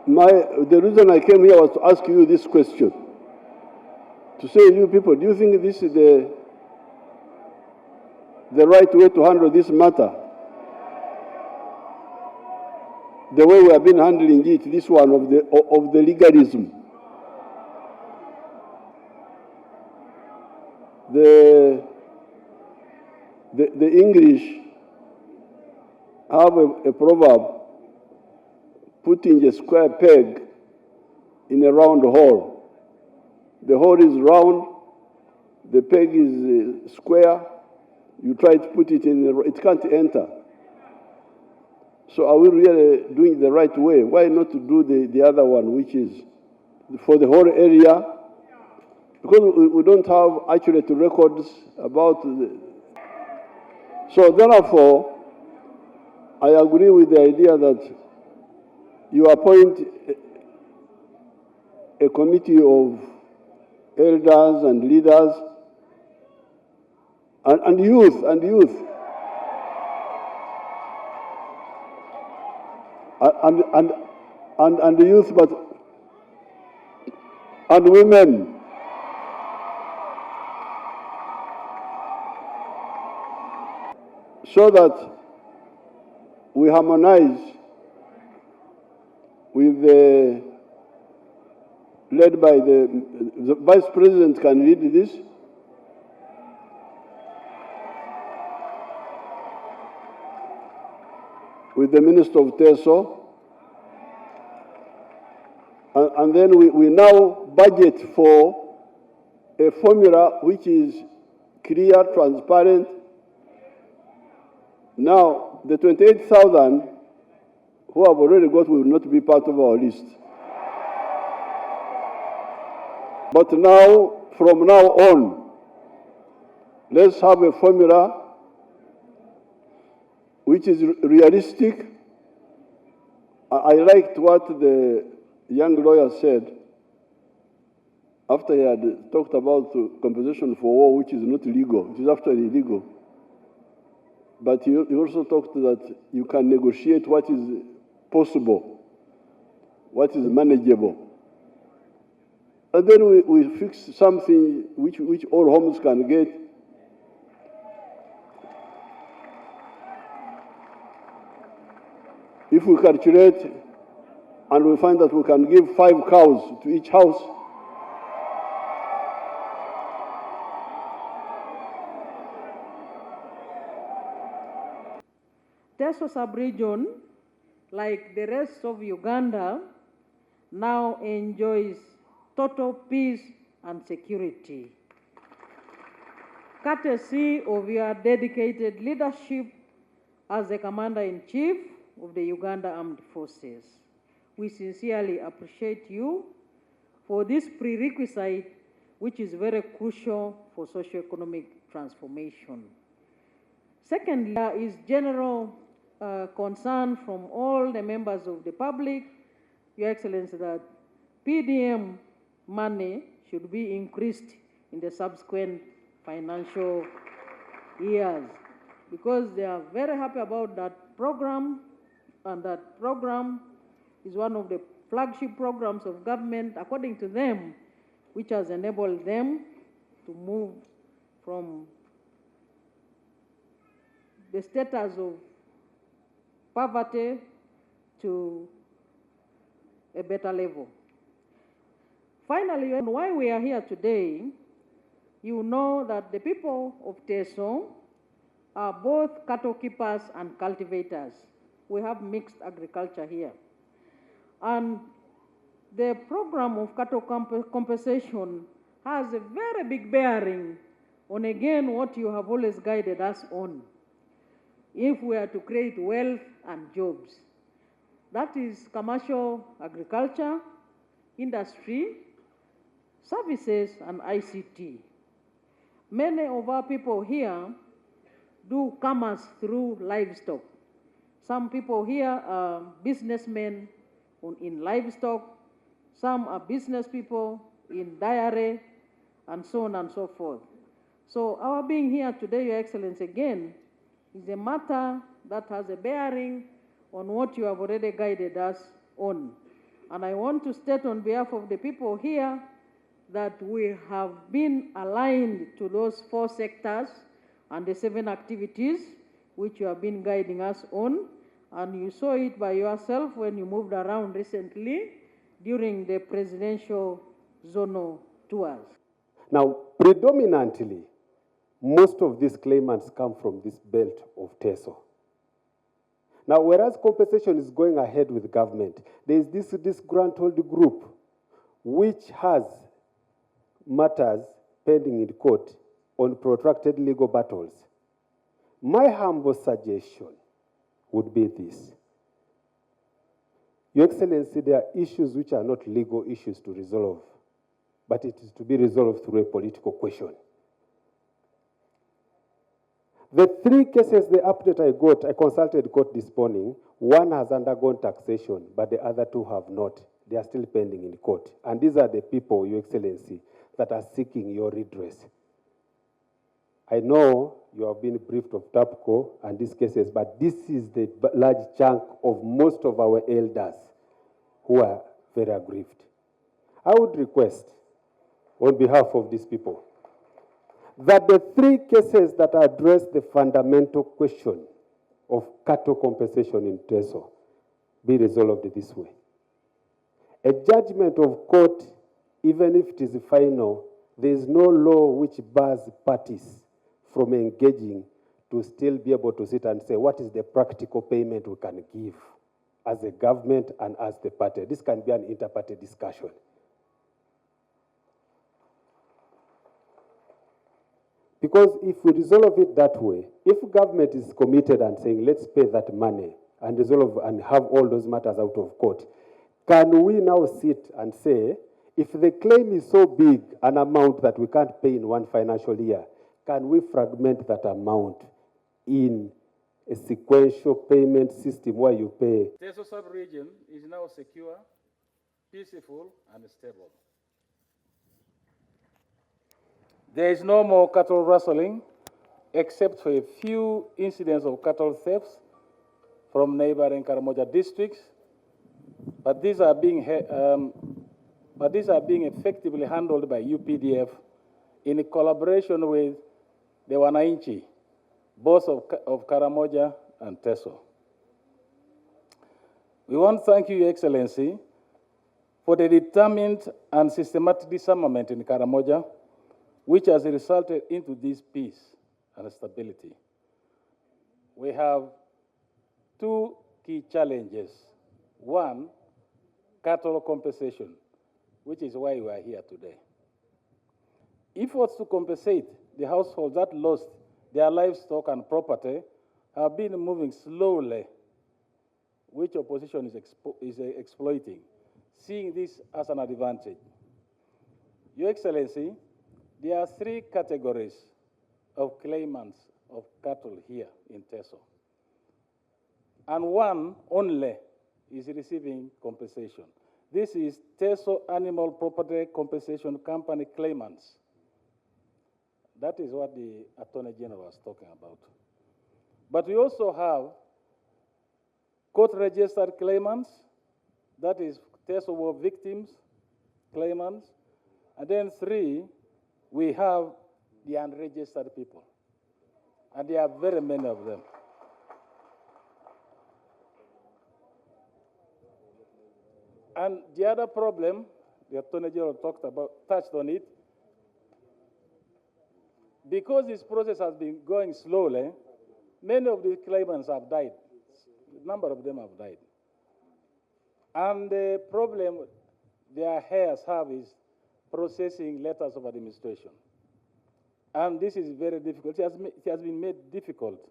The reason I came here was to ask you this question. To say, you people, do you think this is the right way to handle this matter? The way we have been handling it, this one of the legalism. The English have a proverb, putting a square peg in a round hole. The hole is round, the peg is square. You try to put it in, it can't enter. So are we really doing the right way? Why not to do the other one, which is for the whole area? Because we don't have accurate records about so therefore, I agree with the idea that you appoint a committee of elders and leaders and youth and youth, but and women. So that we harmonize with the, led by the Vice President can lead this. With the Minister of TESO. And then we now budget for a formula which is clear, transparent. Now, the 28,000 who have already got will not be part of our list. But now, from now on, let's have a formula which is realistic. I liked what the young lawyer said after he had talked about compensation for war, which is not legal. It is actually illegal. But he also talked that you can negotiate what is possible, what is manageable. And then we fix something which all homes can get. If we calculate and we find that we can give 5 cows to each house, Teso sub-region, like the rest of Uganda, now enjoys total peace and security. Courtesy of your dedicated leadership as the Commander-in-Chief of the Uganda Armed Forces, we sincerely appreciate you for this prerequisite, which is very crucial for socio-economic transformation. Secondly, there is general concern from all the members of the public, Your Excellency, that PDM money should be increased in the subsequent financial years, because they are very happy about that program, and that program is one of the flagship programs of government, according to them, which has enabled them to move from the status of poverty to a better level. Finally, why we are here today, you know that the people of Teso are both cattle keepers and cultivators. We have mixed agriculture here. And the program of cattle compensation has a very big bearing on, again, what you have always guided us on. If we are to create wealth and jobs, that is commercial agriculture, industry, services, and ICT. Many of our people here do commerce through livestock. Some people here are businessmen in livestock, some are business people in dairy, and so on and so forth. So our being here today, Your Excellency, again, is a matter that has a bearing on what you have already guided us on. And I want to state on behalf of the people here that we have been aligned to those 4 sectors and the 7 activities which you have been guiding us on. And you saw it by yourself when you moved around recently during the presidential zonal tours. Now, predominantly, most of these claimants come from this belt of Teso. Now, whereas compensation is going ahead with government, there is this disgruntled group which has matters pending in court on protracted legal battles. My humble suggestion would be this. Your Excellency, there are issues which are not legal issues to resolve, but it is to be resolved through a political question. The 3 cases, the update I got, I consulted court this morning. 1 has undergone taxation, but the other 2 have not. They are still pending in court. And these are the people, Your Excellency, that are seeking your redress. I know you have been briefed of TAPCO and these cases, but this is the large chunk of most of our elders who are very aggrieved. I would request, on behalf of these people, that the 3 cases that address the fundamental question of cattle compensation in Teso be resolved this way. A judgment of court, even if it is final, there is no law which bars parties from engaging to still be able to sit and say, what is the practical payment we can give as a government and as the party? This can be an inter-party discussion. Because if we resolve it that way, if government is committed and saying, let's pay that money and resolve and have all those matters out of court, can we now sit and say, if the claim is so big, an amount that we can't pay in one financial year, can we fragment that amount in a sequential payment system where you pay? Teso sub-region is now secure, peaceful, and stable. There is no more cattle rustling, except for a few incidents of cattle thefts from neighboring Karamoja districts, but these are being effectively handled by UPDF in collaboration with the Wananchi, both of Karamoja and Teso. We want to thank you, Your Excellency, for the determined and systematic disarmament in Karamoja, which has resulted into this peace and stability. We have 2 key challenges. 1, cattle compensation, which is why we are here today. Efforts to compensate the households that lost their livestock and property have been moving slowly, which opposition is exploiting, seeing this as an advantage. Your Excellency, there are 3 categories of claimants of cattle here in Teso, and 1 only is receiving compensation. This is Teso Animal Property Compensation Company claimants. That is what the Attorney General was talking about. But we also have court-registered claimants, that is Teso War victims claimants, and then 3, we have the unregistered people, and there are very many of them. And the other problem, the Attorney General touched on it, because this process has been going slowly, many of these claimants have died. A number of them have died. And the problem their heirs have is processing letters of administration. And this is very difficult. It has been made difficult